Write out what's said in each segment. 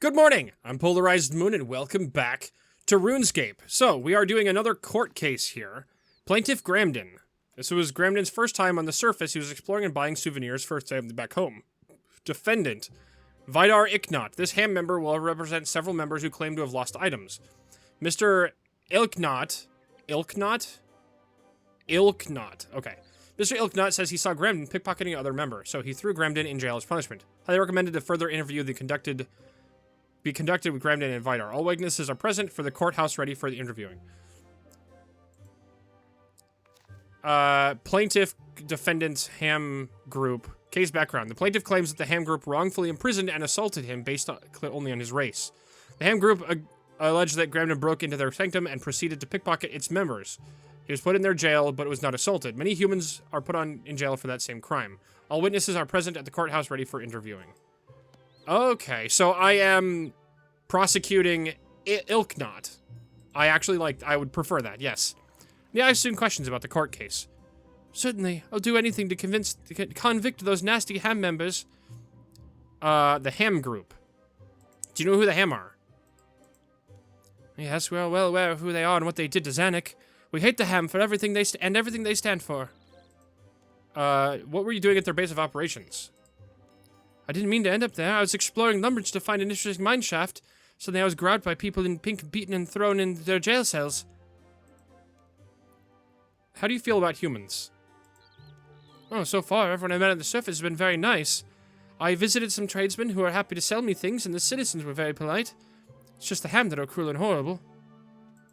Good morning, I'm PolarizedMoon and welcome back to RuneScape. So, we are doing another court case here. Plaintiff Gramden. This was Gramden's first time on the surface. He was exploring and buying souvenirs for his family back home. Defendant. Vidar Iknot. This ham member will represent several members who claim to have lost items. Mr. Ilknot. Ilknot? Okay. Mr. Ilknot says he saw Gramden pickpocketing other member, so he threw Gramden in jail as punishment. Highly recommended a further interview be conducted with Gramden and Vidar. All witnesses are present for the courthouse ready for the interviewing. Plaintiff defendant's ham group. Case background. The plaintiff claims that the ham group wrongfully imprisoned and assaulted him based only on his race. The ham group alleged that Gramden broke into their sanctum and proceeded to pickpocket its members. He was put in their jail, but was not assaulted. Many humans are put in jail for that same crime. All witnesses are present at the courthouse ready for interviewing. Okay, so I am prosecuting Ilknot. I would prefer that, yes. May I ask some questions about the court case? Certainly. I'll do anything to convict those nasty ham members. The ham group. Do you know who the ham are? Yes, we're well aware of who they are and what they did to Zanik. We hate the ham for everything they stand for. What were you doing at their base of operations? I didn't mean to end up there. I was exploring Lumbridge to find an interesting mine shaft. Suddenly I was grabbed by people in pink, beaten and thrown in their jail cells. How do you feel about humans? Oh, so far, everyone I met on the surface has been very nice. I visited some tradesmen who are happy to sell me things, and the citizens were very polite. It's just the ham that are cruel and horrible.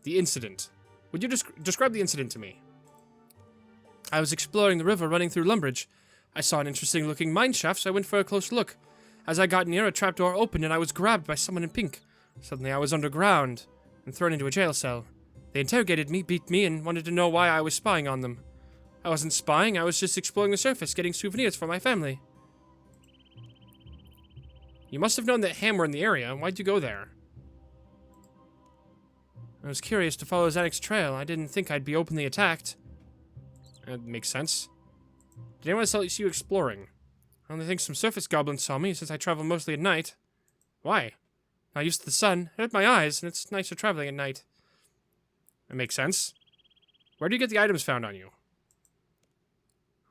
The incident. Would you describe the incident to me? I was exploring the river running through Lumbridge. I saw an interesting-looking mine shaft, so I went for a close look. As I got near, a trapdoor opened, and I was grabbed by someone in pink. Suddenly, I was underground and thrown into a jail cell. They interrogated me, beat me, and wanted to know why I was spying on them. I wasn't spying, I was just exploring the surface, getting souvenirs for my family. You must have known that ham were in the area. Why'd you go there? I was curious to follow Zanik's trail. I didn't think I'd be openly attacked. That makes sense. Did anyone else see you exploring? I only think some surface goblins saw me, since I travel mostly at night. Why? Not used to the sun. It hurt my eyes, and it's nicer traveling at night. That makes sense. Where do you get the items found on you?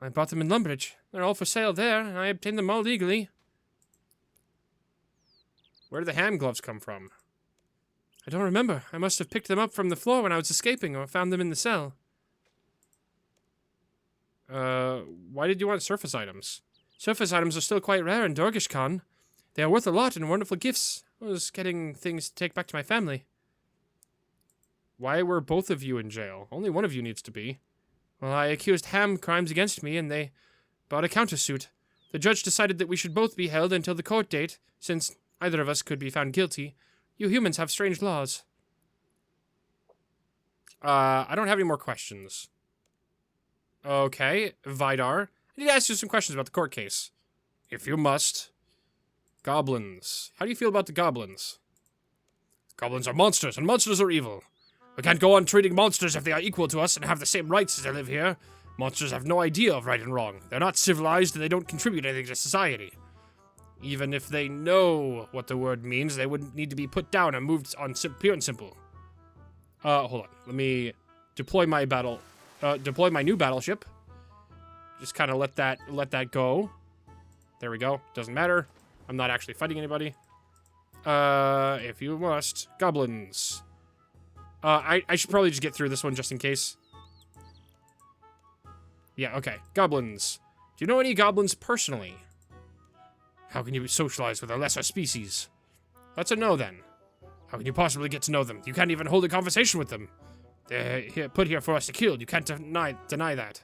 I bought them in Lumbridge. They're all for sale there, and I obtained them all legally. Where did the ham gloves come from? I don't remember. I must have picked them up from the floor when I was escaping, or found them in the cell. Why did you want surface items? Surface items are still quite rare in Dorgishkan. They are worth a lot and wonderful gifts. I was getting things to take back to my family. Why were both of you in jail? Only one of you needs to be. Well, I accused ham crimes against me, and they brought a countersuit. The judge decided that we should both be held until the court date, since either of us could be found guilty. You humans have strange laws. I don't have any more questions. Okay, Vidar. I need to ask you some questions about the court case. If you must. Goblins. How do you feel about the goblins? Goblins are monsters, and monsters are evil. We can't go on treating monsters if they are equal to us and have the same rights as they live here. Monsters have no idea of right and wrong. They're not civilized, and they don't contribute anything to society. Even if they know what the word means, they wouldn't need to be put down and moved on pure and simple. Hold on. Let me deploy my new battleship. Just kind of let that go. There we go. Doesn't matter. I'm not actually fighting anybody. If you must. Goblins. I should probably just get through this one just in case. Yeah, okay. Goblins. Do you know any goblins personally? How can you socialize with a lesser species? That's a no, then. How can you possibly get to know them? You can't even hold a conversation with them. They're put here for us to kill. You can't deny that.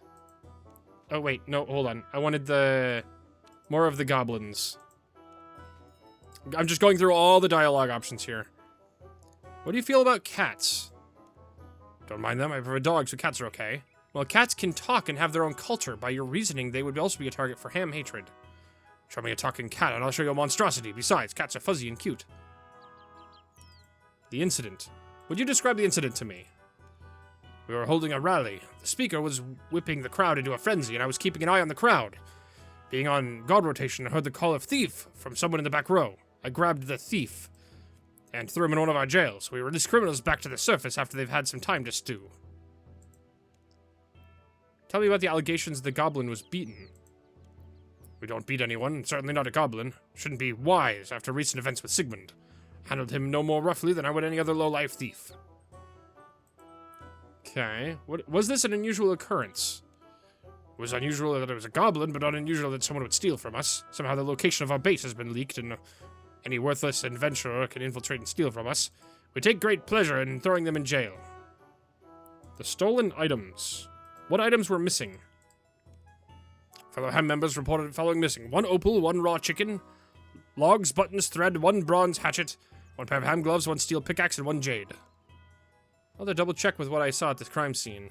Oh, wait. No, hold on. I wanted more of the goblins. I'm just going through all the dialogue options here. What do you feel about cats? Don't mind them. I prefer dogs, so cats are okay. Well, cats can talk and have their own culture. By your reasoning, they would also be a target for ham hatred. Show me a talking cat, and I'll show you a monstrosity. Besides, cats are fuzzy and cute. The incident. Would you describe the incident to me? We were holding a rally. The speaker was whipping the crowd into a frenzy, and I was keeping an eye on the crowd. Being on guard rotation, I heard the call of thief from someone in the back row. I grabbed the thief. and threw him in one of our jails. We released criminals back to the surface after they've had some time to stew. Tell me about the allegations the goblin was beaten. We don't beat anyone, certainly not a goblin. Shouldn't be wise after recent events with Sigmund. Handled him no more roughly than I would any other low-life thief. Okay. Was this an unusual occurrence? It was unusual that it was a goblin, but not unusual that someone would steal from us. Somehow the location of our base has been leaked, and any worthless adventurer can infiltrate and steal from us. We take great pleasure in throwing them in jail. The stolen items. What items were missing? Fellow ham members reported following missing. 1 opal, 1 raw chicken, logs, buttons, thread, 1 bronze hatchet, 1 pair of ham gloves, 1 steel pickaxe, and 1 jade. I'll have to double check with what I saw at this crime scene.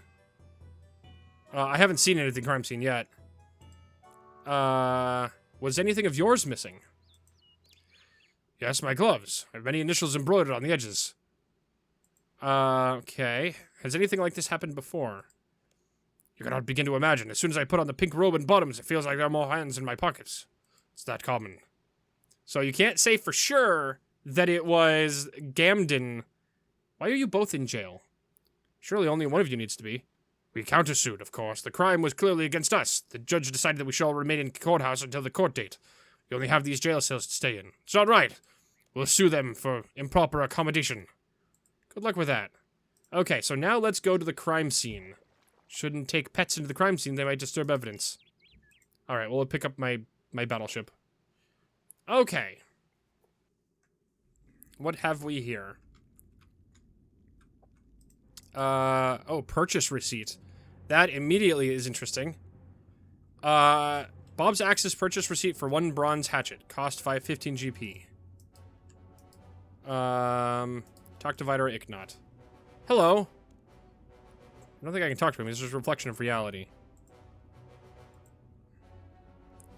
I haven't seen anything crime scene yet. Was anything of yours missing? Yes, my gloves. I have many initials embroidered on the edges. Okay. Has anything like this happened before? You cannot begin to imagine. As soon as I put on the pink robe and bottoms, it feels like there are more hands in my pockets. It's that common. So you can't say for sure that it was Gamden. Why are you both in jail? Surely only one of you needs to be. We countersued, of course. The crime was clearly against us. The judge decided that we shall remain in courthouse until the court date. We only have these jail cells to stay in. It's not right. We'll sue them for improper accommodation. Good luck with that. Okay, so now let's go to the crime scene. Shouldn't take pets into the crime scene. They might disturb evidence. Alright, we'll pick up my battleship. Okay. What have we here? Oh, purchase receipt. That immediately is interesting. Bob's Axis purchase receipt for 1 bronze hatchet. Cost 15 GP. Talk to Vidar Icknot. Hello. I don't think I can talk to him. He's just a reflection of reality.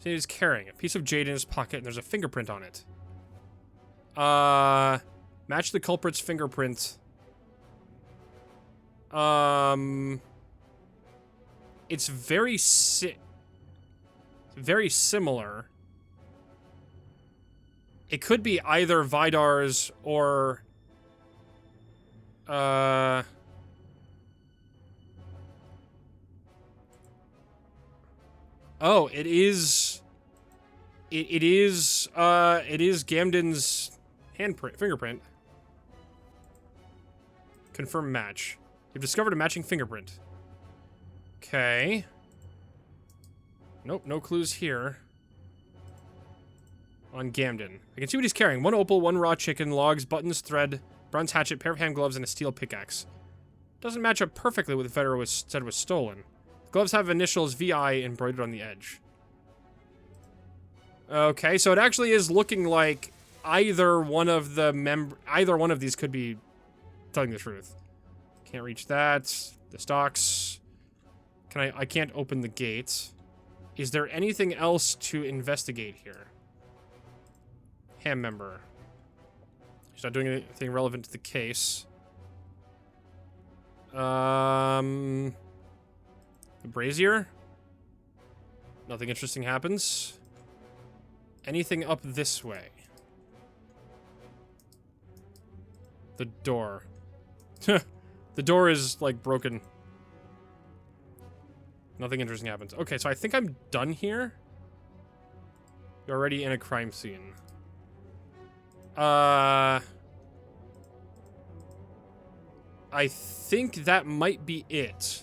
So he's carrying a piece of jade in his pocket, and there's a fingerprint on it. Match the culprit's fingerprint. It's very similar. It could be either Vidar's or oh, it is Gamden's fingerprint. Confirm match. You've discovered a matching fingerprint. Okay. Nope, no clues here. On Gamden. I can see what he's carrying. 1 opal, 1 raw chicken, logs, buttons, thread, bronze hatchet, pair of hand gloves, and a steel pickaxe. Doesn't match up perfectly with what Federer said was stolen. The gloves have initials VI embroidered on the edge. Okay, so it actually is looking like either one of these could be telling the truth. Can't reach that. The stocks. I can't open the gate. Is there anything else to investigate here? Ham member. He's not doing anything relevant to the case. The brazier. Nothing interesting happens. Anything up this way? The door. The door is, like, broken. Nothing interesting happens. Okay, so I think I'm done here. You're already in a crime scene. I think that might be it.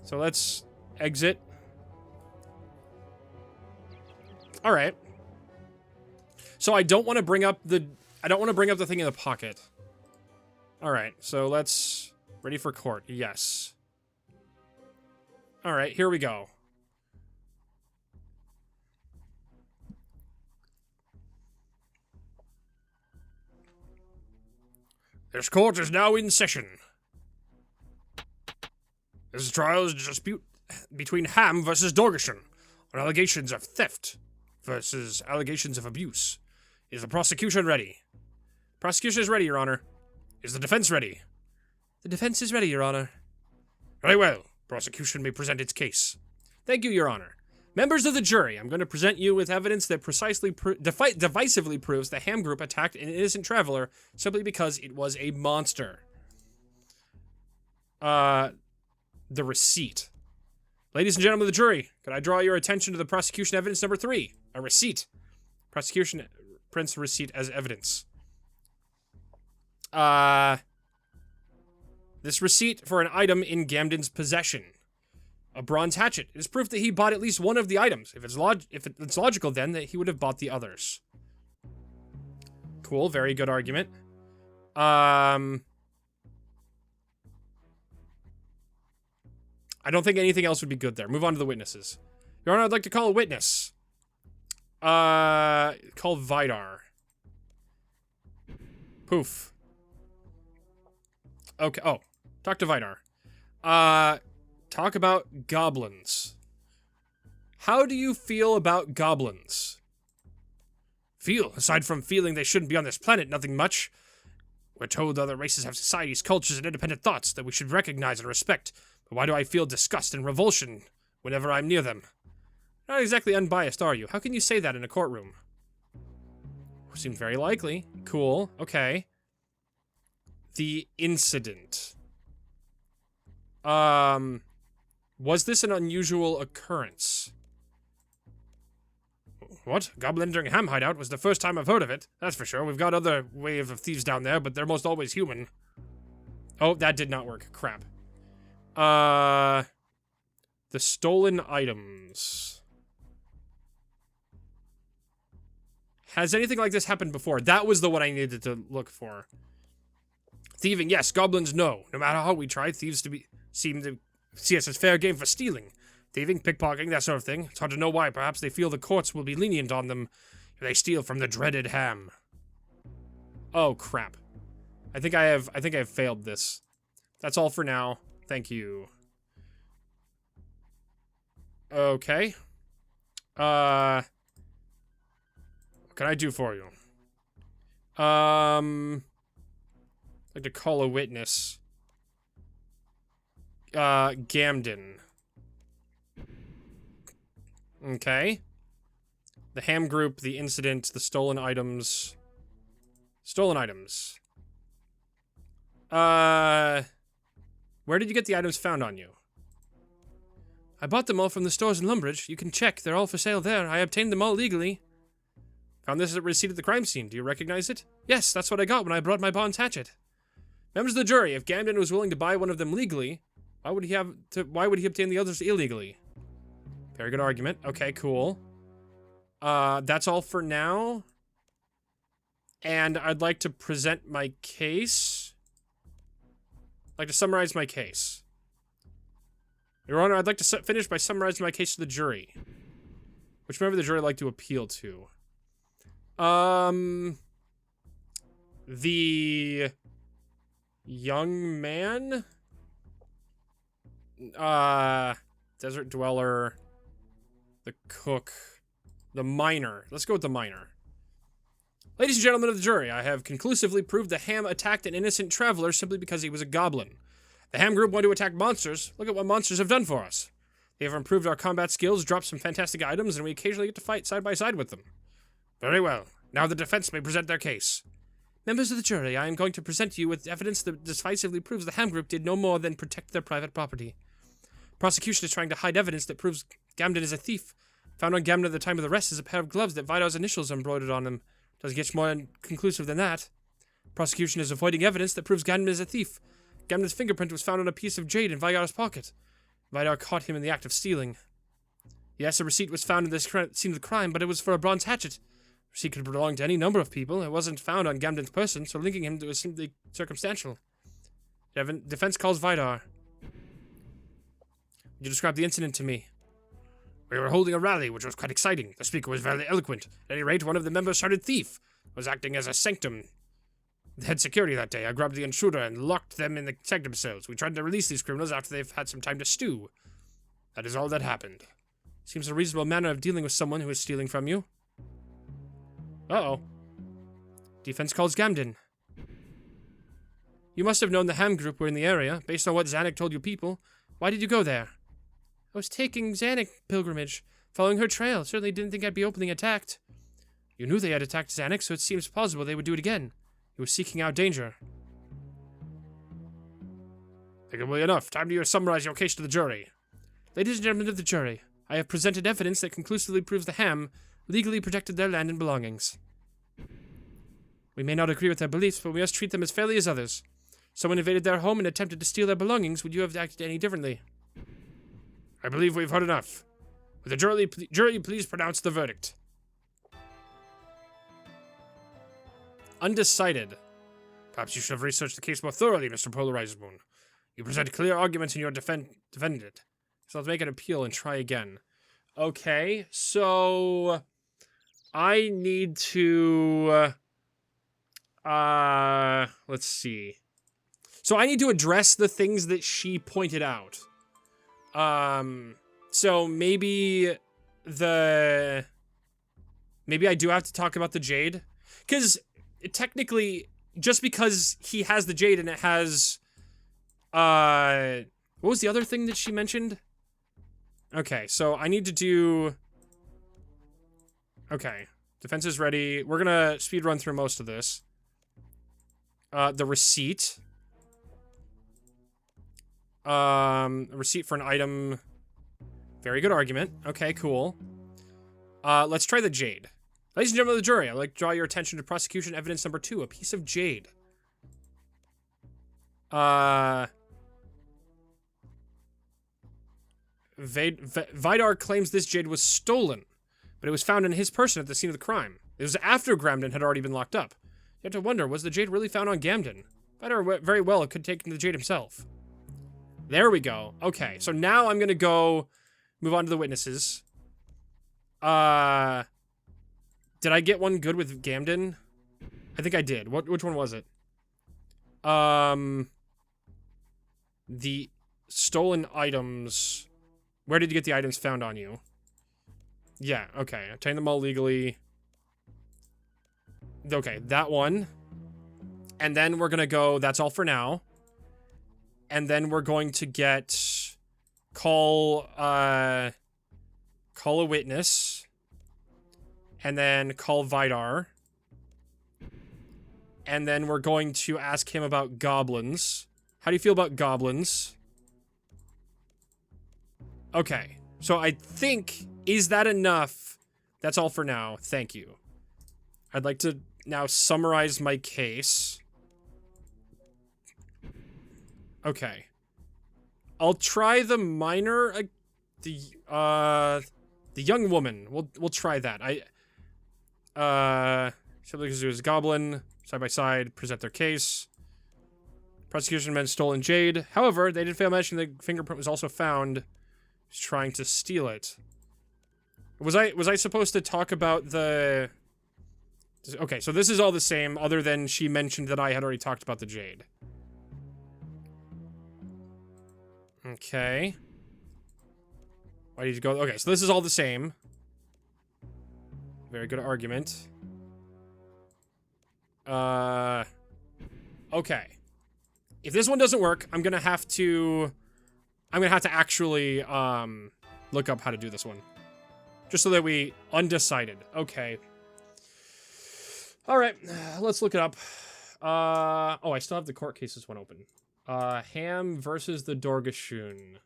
So let's exit. All right. So I don't want to bring up the thing in the pocket. All right. So let's ready for court. Yes. All right, here we go. This court is now in session. This trial is a dispute between Ham versus Dorgeshan on allegations of theft versus allegations of abuse. Is the prosecution ready? Prosecution is ready, Your Honor. Is the defense ready? The defense is ready, Your Honor. Very well. Prosecution may present its case. Thank you, Your Honor. Members of the jury, I'm going to present you with evidence that precisely divisively proves the Ham Group attacked an innocent traveler simply because it was a monster. The receipt. Ladies and gentlemen of the jury, could I draw your attention to the prosecution evidence number 3? A receipt. Prosecution prints a receipt as evidence. This receipt for an item in Gamden's possession. A bronze hatchet. It is proof that he bought at least one of the items. If it's logical, then, that he would have bought the others. Cool, very good argument. I don't think anything else would be good there. Move on to the witnesses. Your Honor, I'd like to call a witness. Call Vidar. Poof. Okay, oh. Talk to Vidar. Talk about goblins. How do you feel about goblins? Feel? Aside from feeling they shouldn't be on this planet, nothing much. We're told other races have societies, cultures, and independent thoughts that we should recognize and respect. But why do I feel disgust and revulsion whenever I'm near them? Not exactly unbiased, are you? How can you say that in a courtroom? Seems very likely. Cool. Okay. The incident. Was this an unusual occurrence? What? Goblin entering a ham hideout was the first time I've heard of it. That's for sure. We've got other wave of thieves down there, but they're most always human. Oh, that did not work. Crap. The stolen items. Has anything like this happened before? That was the one I needed to look for. Thieving, yes. Goblins, no. No matter how we try, thieves seem to see us as fair game for stealing. Thieving, pickpocketing, that sort of thing. It's hard to know why. Perhaps they feel the courts will be lenient on them if they steal from the dreaded ham. Oh, crap. I think I have failed this. That's all for now. Thank you. Okay. What can I do for you? I'd like to call a witness. Gamden. Okay. The ham group, the incident, the stolen items. Stolen items. Where did you get the items found on you? I bought them all from the stores in Lumbridge. You can check. They're all for sale there. I obtained them all legally. Found this receipt at the crime scene. Do you recognize it? Yes, that's what I got when I brought my bronze hatchet. Members of the jury, if Gamden was willing to buy one of them legally, why would he obtain the others illegally? Very good argument. Okay, cool. That's all for now. And I'd like to present my case. I'd like to summarize my case. Your Honor, I'd like to finish by summarizing my case to the jury. Which member of the jury I'd like to appeal to? The young man? Desert dweller. The cook. The miner. Let's go with the miner. Ladies and gentlemen of the jury, I have conclusively proved the ham attacked an innocent traveler simply because he was a goblin. The ham group want to attack monsters. Look at what monsters have done for us. They have improved our combat skills, dropped some fantastic items, and we occasionally get to fight side by side with them. Very well. Now the defense may present their case. Members of the jury, I am going to present you with evidence that decisively proves the ham group did no more than protect their private property. Prosecution is trying to hide evidence that proves Gamden is a thief. Found on Gamden at the time of the arrest is a pair of gloves that Vidar's initials are embroidered on them. Doesn't get more conclusive than that. Prosecution is avoiding evidence that proves Gamden is a thief. Gamden's fingerprint was found on a piece of jade in Vidar's pocket. Vidar caught him in the act of stealing. Yes, a receipt was found in this scene of the crime, but it was for a bronze hatchet. The receipt could belong to any number of people. It wasn't found on Gamden's person, so linking him to was simply circumstantial. Defense calls Vidar. Would you describe the incident to me? We were holding a rally, which was quite exciting. The speaker was very eloquent. At any rate, one of the members shouted thief. Was acting as a sanctum. The head security that day, I grabbed the intruder and locked them in the sanctum cells. We tried to release these criminals after they've had some time to stew. That is all that happened. Seems a reasonable manner of dealing with someone who is stealing from you. Uh-oh. Defense calls Gamden. You must have known the ham group were in the area, based on what Zanuck told you people. Why did you go there? I was taking Zanuck pilgrimage. Following her trail, certainly didn't think I'd be openly attacked. You knew they had attacked Xanax, so it seems plausible they would do it again. You were seeking out danger. Thinkably enough, time to summarize your case to the jury. Ladies and gentlemen of the jury, I have presented evidence that conclusively proves the Ham legally protected their land and belongings. We may not agree with their beliefs, but we must treat them as fairly as others. Someone invaded their home and attempted to steal their belongings. Would you have acted any differently? I believe we've heard enough. Would the jury please pronounce the verdict? Undecided. Perhaps you should have researched the case more thoroughly, Mr. PolarizedMoon. You present clear arguments in your defendant. So let's make an appeal and try again. Okay, so I need to let's see. So I need to address the things that she pointed out. So maybe I do have to talk about the jade, because technically, just because he has the jade and it has, what was the other thing that she mentioned? Okay, so I need to do, okay, defense is ready. We're gonna speed run through most of this. The receipt. A receipt for an item. Very good argument. Okay, cool. Let's try the jade. Ladies and gentlemen of the jury, I'd like to draw your attention to prosecution evidence number 2, a piece of jade. Vidar claims this jade was stolen, but it was found in his person at the scene of the crime. It was after Gamden had already been locked up. You have to wonder, was the jade really found on Gamden? Vidar very well could take the jade himself. There we go. Okay, so now I'm gonna go move on to the witnesses. Did I get one good with Gamden? I think I did. Which one was it? The stolen items. Where did you get the items found on you? Yeah, okay. Obtain them all legally. Okay, that one. And then we're gonna go, that's all for now. And then we're going to call a witness. And then call Vidar. And then we're going to ask him about goblins. How do you feel about goblins? Okay, so I think, is that enough? That's all for now. Thank you. I'd like to now summarize my case. Okay. I'll try the minor, the young woman. We'll try that. Simply because it was goblin, side by side, present their case. Prosecution men stolen jade. However, they did fail to mention the fingerprint was also found. He's trying to steal it. Was I supposed to talk about the... Okay, so this is all the same, other than she mentioned that I had already talked about the jade. Okay. Why did you go... Okay, so this is all the same. Very good argument. Okay. If this one doesn't work, I'm gonna have to actually, look up how to do this one. Just so that we... Undecided. Okay. Alright, let's look it up. Oh, I still have the court cases one open. Ham versus the Dorgashun.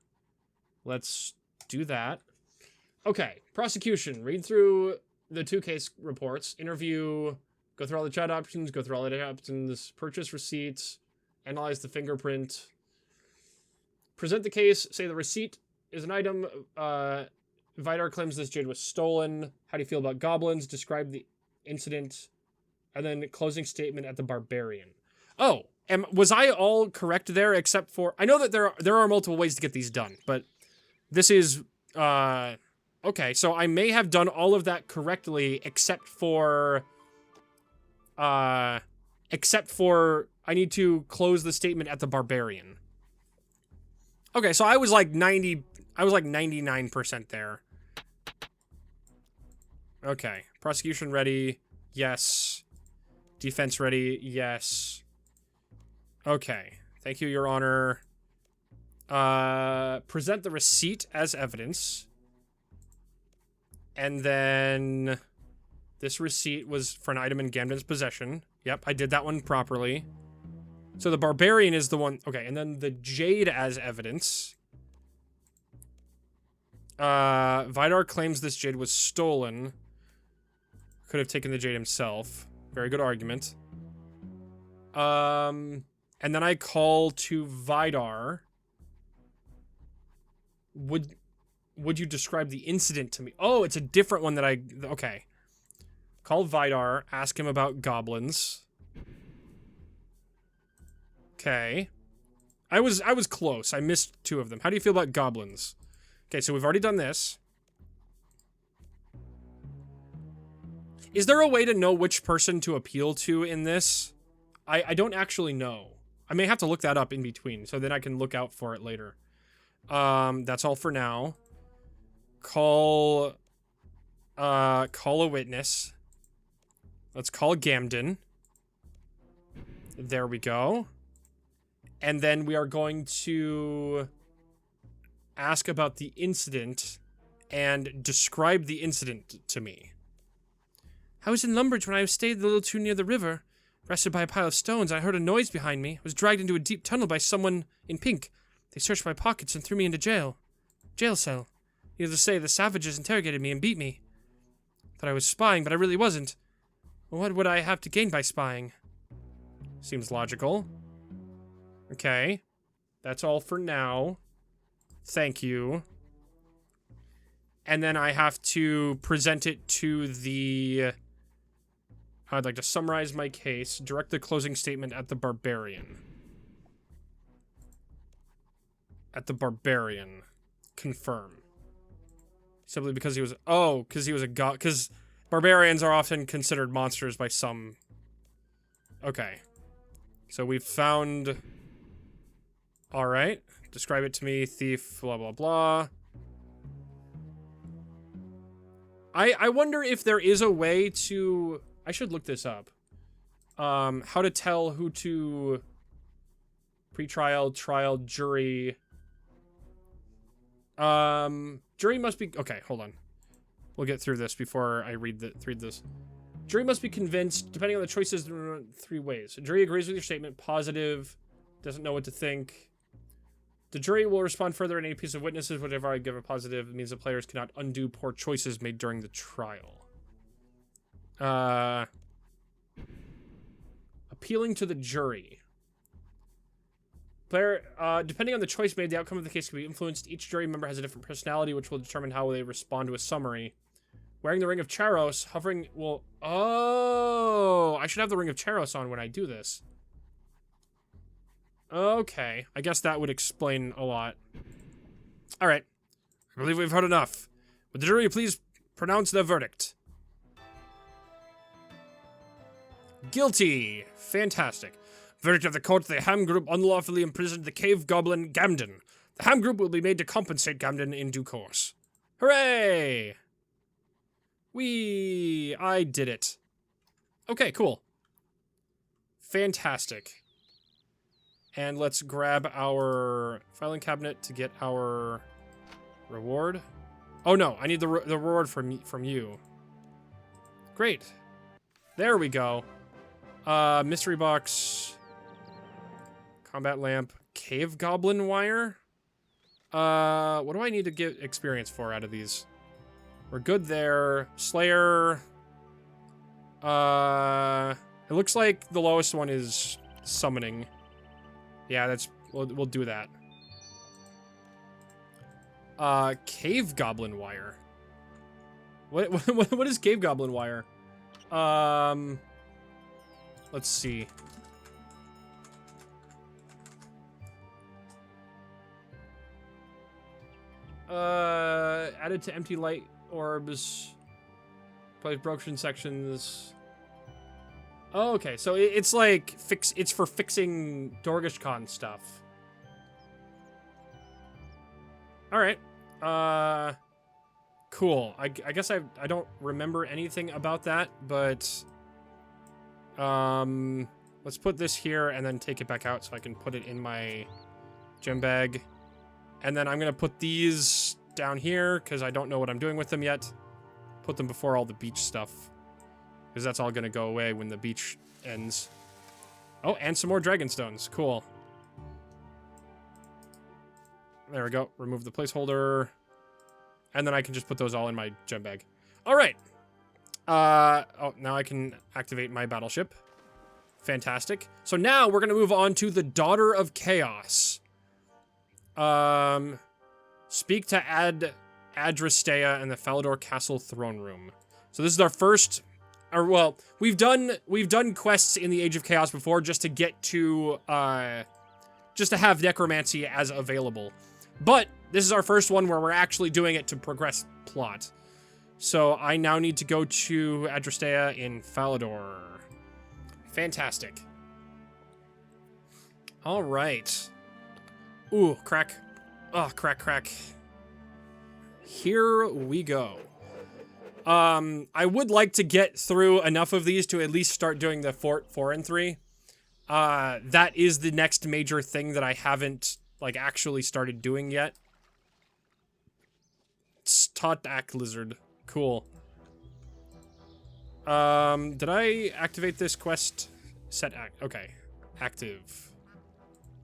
Let's do that. Okay, prosecution. Read through the 2 case reports. Interview. Go through all the chat options. Go through all the options. Purchase receipts. Analyze the fingerprint. Present the case. Say the receipt is an item. Vidar claims this jade was stolen. How do you feel about goblins? Describe the incident. And then closing statement at the barbarian. Oh, was I all correct there except for... I know that there are multiple ways to get these done, but this is... Okay, so I may have done all of that correctly except for... I need to close the statement at the barbarian. Okay, so I was like 99% there. Okay, prosecution ready. Yes. Defense ready. Yes. Okay. Thank you, Your Honor. Present the receipt as evidence. And then this receipt was for an item in Gamden's possession. Yep, I did that one properly. So the barbarian is the one. Okay, and then the jade as evidence. Vidar claims this jade was stolen. Could have taken the jade himself. Very good argument. And then I call to Vidar. Would you describe the incident to me? Oh, it's a different one that okay. Call Vidar, ask him about goblins. Okay. I was close. I missed 2 of them. How do you feel about goblins? Okay, so we've already done this. Is there a way to know which person to appeal to in this? I don't actually know. I may have to look that up in between, so then I can look out for it later. That's all for now. Call a witness. Let's call Gamden. There we go. And then we are going to ask about the incident and describe the incident to me. I was in Lumbridge when I stayed a little too near the river. Rested by a pile of stones, I heard a noise behind me. I was dragged into a deep tunnel by someone in pink. They searched my pockets and threw me into jail. Jail cell. Needless to say, the savages interrogated me and beat me. Thought I was spying, but I really wasn't. What would I have to gain by spying? Seems logical. Okay. That's all for now. Thank you. And then I have to present it to the... I'd like to summarize my case. Direct the closing statement at the barbarian. At the barbarian. Confirm. Simply because he was... Oh, because he was a god... Because barbarians are often considered monsters by some... Okay. So we've found... Alright. Describe it to me. Thief, blah, blah, blah. I wonder if there is a way to... I should look this up. How to tell who to... Pre-trial, trial, jury... Jury must be... Okay, hold on. We'll get through this before I read this. Jury must be convinced, depending on the choices, 3 ways. Jury agrees with your statement, positive, doesn't know what to think. The jury will respond further in any piece of witnesses. Whatever I give a positive, it means the players cannot undo poor choices made during the trial. Appealing to the jury. Player, depending on the choice made, the outcome of the case can be influenced. Each jury member has a different personality, which will determine how they respond to a summary. Wearing the Ring of Charos, hovering will... Oh! I should have the Ring of Charos on when I do this. Okay. I guess that would explain a lot. Alright. I believe we've heard enough. Would the jury please pronounce their verdict? Guilty! Fantastic. Verdict of the court, the Ham Group unlawfully imprisoned the cave goblin Gamden. The Ham Group will be made to compensate Gamden in due course. Hooray! Whee! I did it. Okay, cool. Fantastic. And let's grab our filing cabinet to get our reward. Oh no, I need the reward from you. Great. There we go. Mystery box. Combat lamp. Cave goblin wire. What do I need to get experience for out of these? We're good there. Slayer. It looks like the lowest one is summoning. Yeah, that's... We'll do that. Cave goblin wire. What is cave goblin wire? Let's see. Added to empty light orbs. Place broken sections. Oh, okay. So it's like it's for fixing Dorgishkon stuff. All right. Cool. I guess I don't remember anything about that, but let's put this here and then take it back out so I can put it in my gem bag. And then I'm gonna put these down here because I don't know what I'm doing with them yet. put them before all the beach stuff. Because that's all going to go away when the beach ends. Oh, and some more dragon stones. Cool. There we go. Remove the placeholder. And then I can just put those all in my gem bag. All right. Oh, now I can activate my battleship. Fantastic. So now we're going to move on to the Daughter of Chaos. Speak to Adrastea in the Falador Castle throne room. So this is our first, or well, we've done quests in the Age of Chaos before just to get to, just to have necromancy as available. But this is our first one where we're actually doing it to progress plot. So I now need to go to Adrastea in Falador. Fantastic. All right. Ooh, crack. Oh, crack, crack. Here we go. I would like to get through enough of these to at least start doing the Fort 4 and 3. That is the next major thing that I haven't, like, actually started doing yet. Stotak Lizard. Cool. Did I activate this quest? Set okay. Active.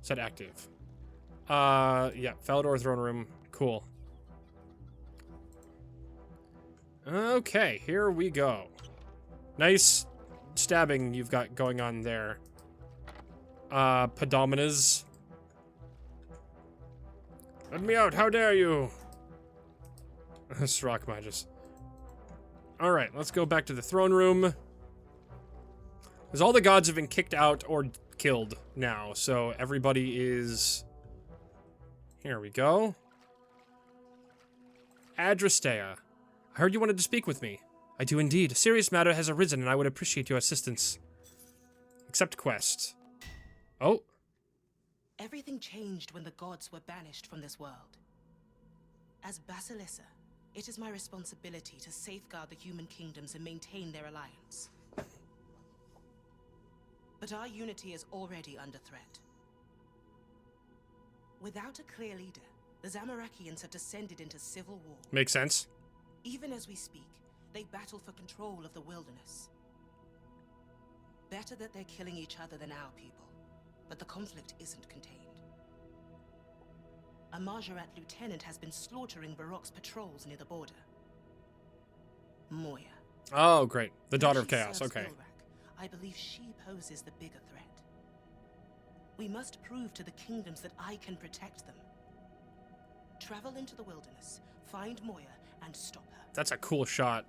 Set active. Yeah, Falador throne room. Cool. Okay, here we go. Nice stabbing you've got going on there. Padominas. Let me out, how dare you? Srock Magus. Alright, let's go back to the throne room. Because all the gods have been kicked out or killed now, so everybody is... Here we go. Adrastea. I heard you wanted to speak with me. I do indeed. A serious matter has arisen and I would appreciate your assistance. Accept quest. Oh. Everything changed when the gods were banished from this world. As Basilissa, it is my responsibility to safeguard the human kingdoms and maintain their alliance. But our unity is already under threat. Without a clear leader, the Zamorakians have descended into civil war. Makes sense. Even as we speak, they battle for control of the wilderness. Better that they're killing each other than our people, but the conflict isn't contained. A Margaret lieutenant has been slaughtering Varrock's patrols near the border. Moya. Oh, great. The Daughter Though of she Chaos, serves okay. Ilrak, I believe she poses the bigger threat. We must prove to the kingdoms that I can protect them. Travel into the wilderness, find Moya, and stop her. That's a cool shot.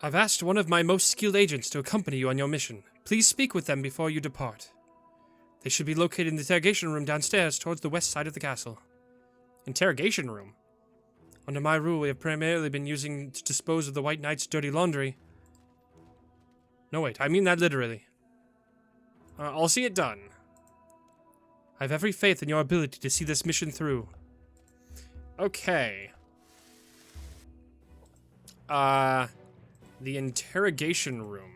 I've asked one of my most skilled agents to accompany you on your mission. Please speak with them before you depart. They should be located in the interrogation room downstairs towards the west side of the castle. Interrogation room? Under my rule, we have primarily been using to dispose of the White Knight's dirty laundry. No, wait, I mean that literally. I'll see it done. I have every faith in your ability to see this mission through. Okay. The interrogation room.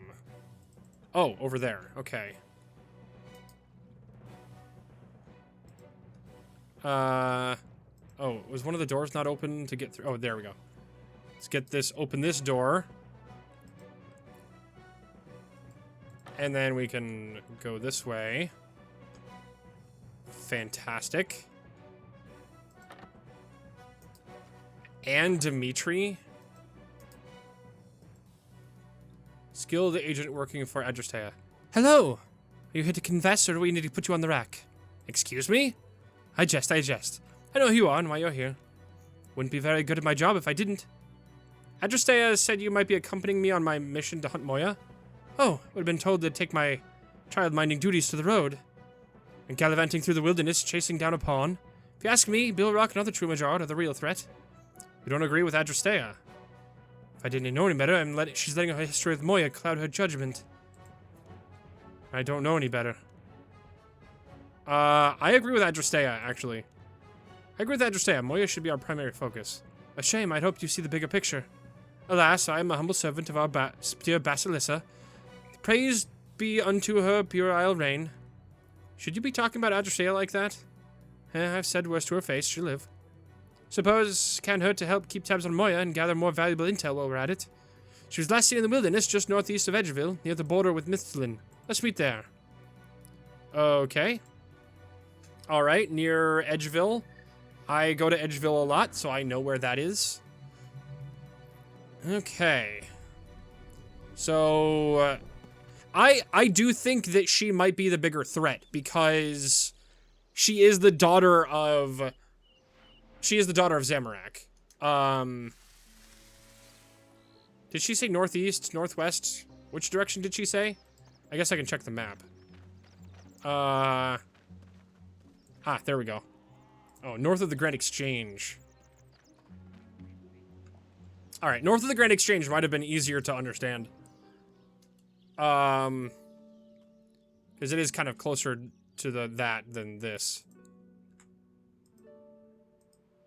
Oh, over there. Okay. Oh, was one of the doors not open to get through? Oh, there we go. Let's get this, open this door. And then we can go this way. Fantastic. And Dimitri. Skilled agent working for Adrastea. Hello! Are you here to confess, or do we need to put you on the rack? Excuse me? I jest. I know who you are and why you're here. Wouldn't be very good at my job if I didn't. Adrastea said you might be accompanying me on my mission to hunt Moya. Oh, would have been told to take my child-minding duties to the road. And gallivanting through the wilderness, chasing down a pawn. If you ask me, Bilrock and other Trumajard are the real threat. We don't agree with Adrastea. If I didn't know any better, she's letting her history with Moya cloud her judgment. I don't know any better. I agree with Adrastea, actually. I agree with Adrastea. Moya should be our primary focus. A shame, I'd hoped you see the bigger picture. Alas, I am a humble servant of our dear Basilissa. Praise be unto her puerile reign. Should you be talking about Adrastea like that? I've said worse to her face. She'll live. Suppose can't hurt to help keep tabs on Moya and gather more valuable intel while we're at it. She was last seen in the wilderness just northeast of Edgeville, near the border with Mithlin. Let's meet there. Okay. Alright, near Edgeville. I go to Edgeville a lot, so I know where that is. Okay. So, I do think that she might be the bigger threat, because she is the daughter of... She is the daughter of Zamorak. Did she say northeast, northwest? Which direction did she say? I guess I can check the map. There we go. Oh, north of the Grand Exchange. Alright, north of the Grand Exchange might have been easier to understand. Because it is kind of closer to that than this.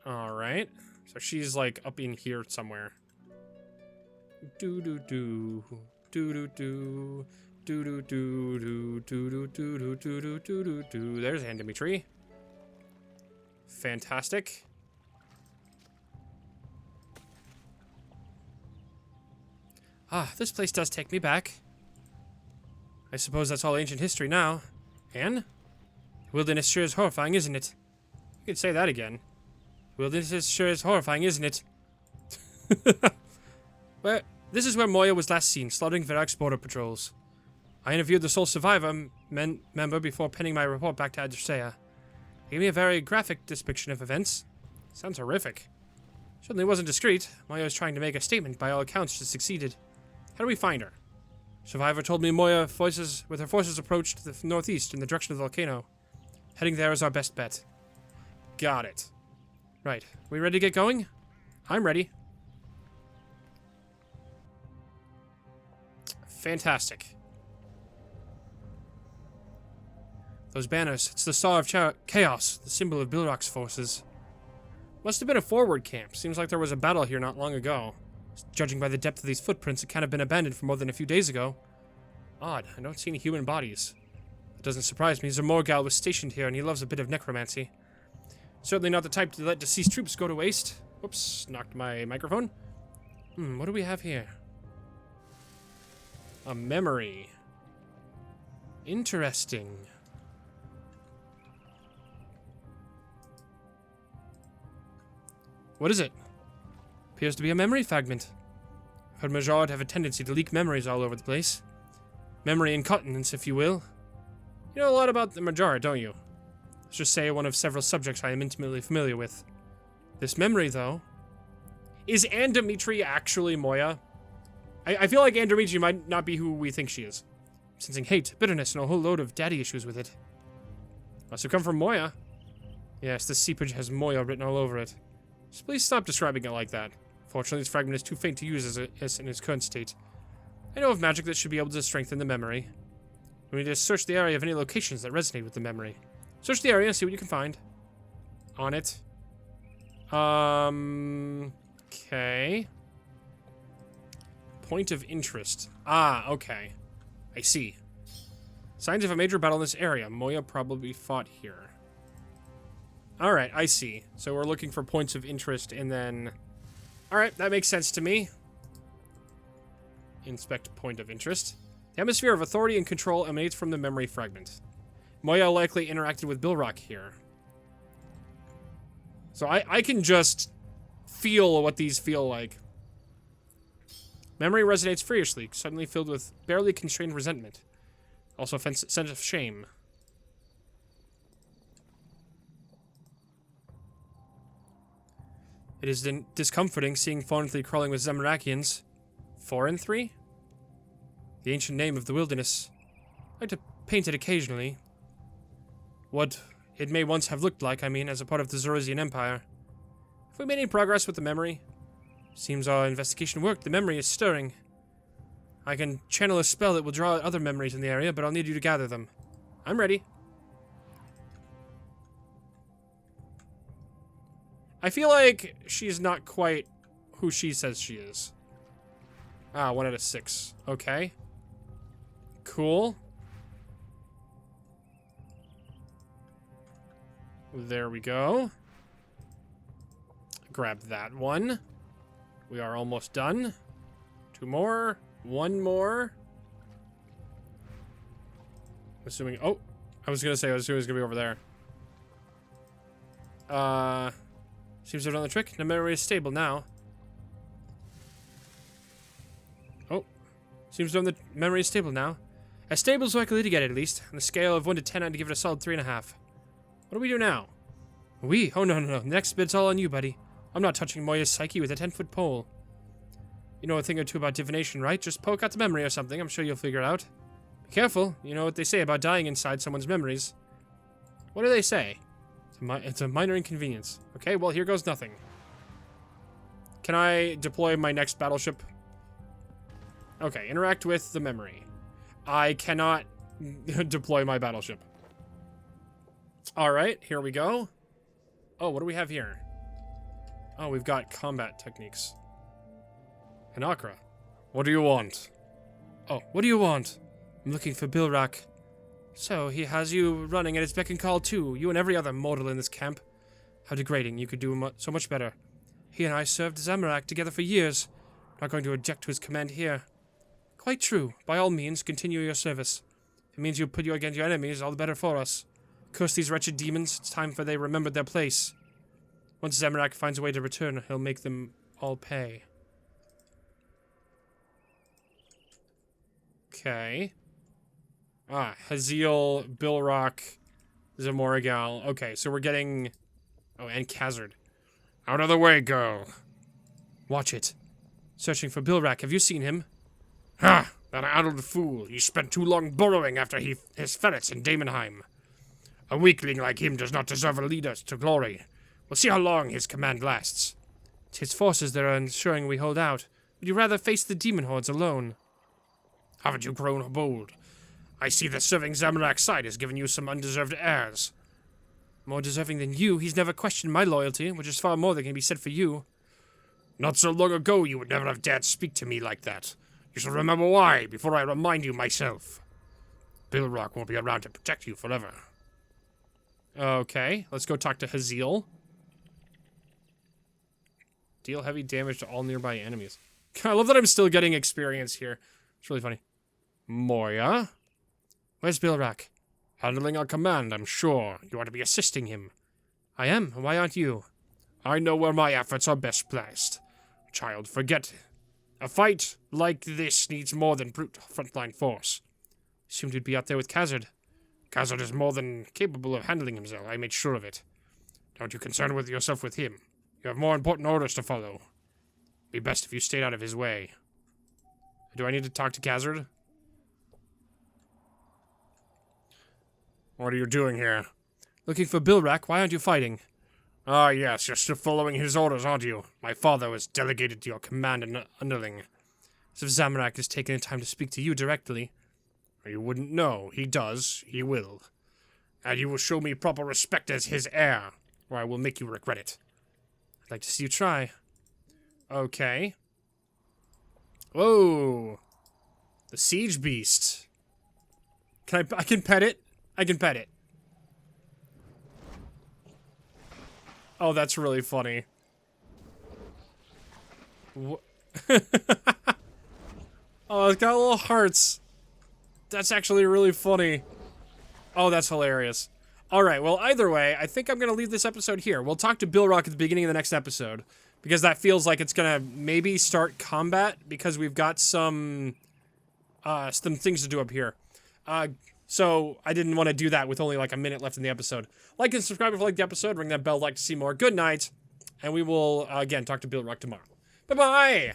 Alright. So she's like up in here somewhere. Do-do-do. Do-do-do. Do-do-do-do-do-do-do-do-do-do-do. There's Dimitri. Fantastic. This place does take me back. I suppose that's all ancient history now. And? Wilderness sure is horrifying, isn't it? You could say that again. Wilderness sure is horrifying, isn't it? Well, this is where Moya was last seen, slaughtering Virak's border patrols. I interviewed the sole survivor member before penning my report back to Adresea. He gave me a very graphic depiction of events. Sounds horrific. Certainly wasn't discreet. Moya was trying to make a statement. By all accounts, she succeeded. How do we find her? Survivor told me Moya with her forces approached the northeast in the direction of the volcano. Heading there is our best bet. Got it. Right. We ready to get going? I'm ready. Fantastic. Those banners, it's the Star of Chaos, the symbol of Bilrock's forces. Must have been a forward camp. Seems like there was a battle here not long ago. Judging by the depth of these footprints, it can't have been abandoned for more than a few days ago. Odd, I don't see any human bodies. It doesn't surprise me. Zamorgal was stationed here and he loves a bit of necromancy. Certainly not the type to let deceased troops go to waste. Whoops, knocked my microphone. What do we have here? A memory. Interesting. What is it? Appears to be a memory fragment. I've heard Majard have a tendency to leak memories all over the place. Memory incontinence, if you will. You know a lot about the Majard, don't you? Let's just say one of several subjects I am intimately familiar with. This memory, though... Is Dimitri actually Moya? I feel like Dimitri might not be who we think she is. I'm sensing hate, bitterness, and a whole load of daddy issues with it. Must have come from Moya. Yes, this seepage has Moya written all over it. Just please stop describing it like that. Fortunately, this fragment is too faint to use as in its current state. I know of magic that should be able to strengthen the memory. We need to search the area of any locations that resonate with the memory. Search the area and see what you can find. On it. Okay. Point of interest. Okay. I see. Signs of a major battle in this area. Moya probably fought here. Alright, I see. So we're looking for points of interest and then... Alright, that makes sense to me. Inspect point of interest. The atmosphere of authority and control emanates from the memory fragment. Moya likely interacted with Bilrock here. So I can just feel what these feel like. Memory resonates furiously, suddenly filled with barely constrained resentment. Also a sense of shame. It is discomforting seeing Foreign 3 crawling with Zamorakians. Foreign 3? The ancient name of the wilderness. I like to paint it occasionally. What it may once have looked like, I mean, as a part of the Zoroastrian Empire. Have we made any progress with the memory? Seems our investigation worked. The memory is stirring. I can channel a spell that will draw other memories in the area, but I'll need you to gather them. I'm ready. I feel like she's not quite who she says she is. 1 out of 6. Okay. Cool. There we go. Grab that one. We are almost done. 2 more. 1 more. Assuming... Oh! I was gonna say, I was assuming it was gonna be over there. Seems to have done the trick. The memory is stable now. Oh. Seems to have done the memory is stable now. As stable as likely to get it, at least. On a scale of 1 to 10, I'd give it a solid 3.5. What do we do now? We? Oh, no. Next bit's all on you, buddy. I'm not touching Moya's psyche with a 10-foot pole. You know a thing or two about divination, right? Just poke out the memory or something. I'm sure you'll figure it out. Be careful. You know what they say about dying inside someone's memories. What do they say? It's a minor inconvenience. Okay, well, here goes nothing. Can I deploy my next battleship? Okay, interact with the memory. I cannot deploy my battleship. Alright, here we go. Oh, what do we have here? Oh, we've got combat techniques. Hanakra. What do you want? Oh, what do you want? I'm looking for Bilrak. So, he has you running at his beck and call too, you and every other mortal in this camp. How degrading, you could do so much better. He and I served Zamorak together for years. Not going to object to his command here. Quite true. By all means, continue your service. If it means you put you against your enemies, all the better for us. Curse these wretched demons, it's time for they remembered their place. Once Zamorak finds a way to return, he'll make them all pay. Okay. Ah, Haziel, Bilrak, Zamoragal. Okay, so we're getting... Oh, and Khazard. Out of the way, girl. Watch it. Searching for Bilrak. Have you seen him? Ha! That addled fool. He spent too long burrowing after his ferrets in Daemonheim. A weakling like him does not deserve a leader to glory. We'll see how long his command lasts. It's his forces that are ensuring we hold out. Would you rather face the demon hordes alone? Haven't you grown bold? I see that serving Zamorak's side has given you some undeserved heirs. More deserving than you, he's never questioned my loyalty, which is far more than can be said for you. Not so long ago you would never have dared speak to me like that. You shall remember why, before I remind you myself. Bilrak won't be around to protect you forever. Okay, let's go talk to Haziel. Deal heavy damage to all nearby enemies. I love that I'm still getting experience here. It's really funny. Moya? Where's Bilrak? Handling our command, I'm sure. You ought to be assisting him. I am. Why aren't you? I know where my efforts are best placed. Child, forget. A fight like this needs more than brute frontline force. Assumed you'd be out there with Khazard. Khazard is more than capable of handling himself. I made sure of it. Don't you concern with yourself with him. You have more important orders to follow. Be best if you stayed out of his way. Do I need to talk to Khazard? What are you doing here? Looking for Bilrak. Why aren't you fighting? Ah, yes, you're still following his orders, aren't you? My father was delegated to your command and underling. As if Zamorak has taken the time to speak to you directly. You wouldn't know. He does. He will. And you will show me proper respect as his heir, or I will make you regret it. I'd like to see you try. Okay. Whoa. The siege beast. I can pet it? I can pet it. Oh, that's really funny. Oh, it's got little hearts. That's actually really funny. Oh, that's hilarious. Alright, well, either way, I think I'm going to leave this episode here. We'll talk to Bilrak at the beginning of the next episode, because that feels like it's going to maybe start combat, because we've got some things to do up here. So I didn't want to do that with only like a minute left in the episode. Like and subscribe if you like the episode, ring that bell, like to see more. Good night, and we will, again, talk to Bilrak tomorrow. Bye-bye!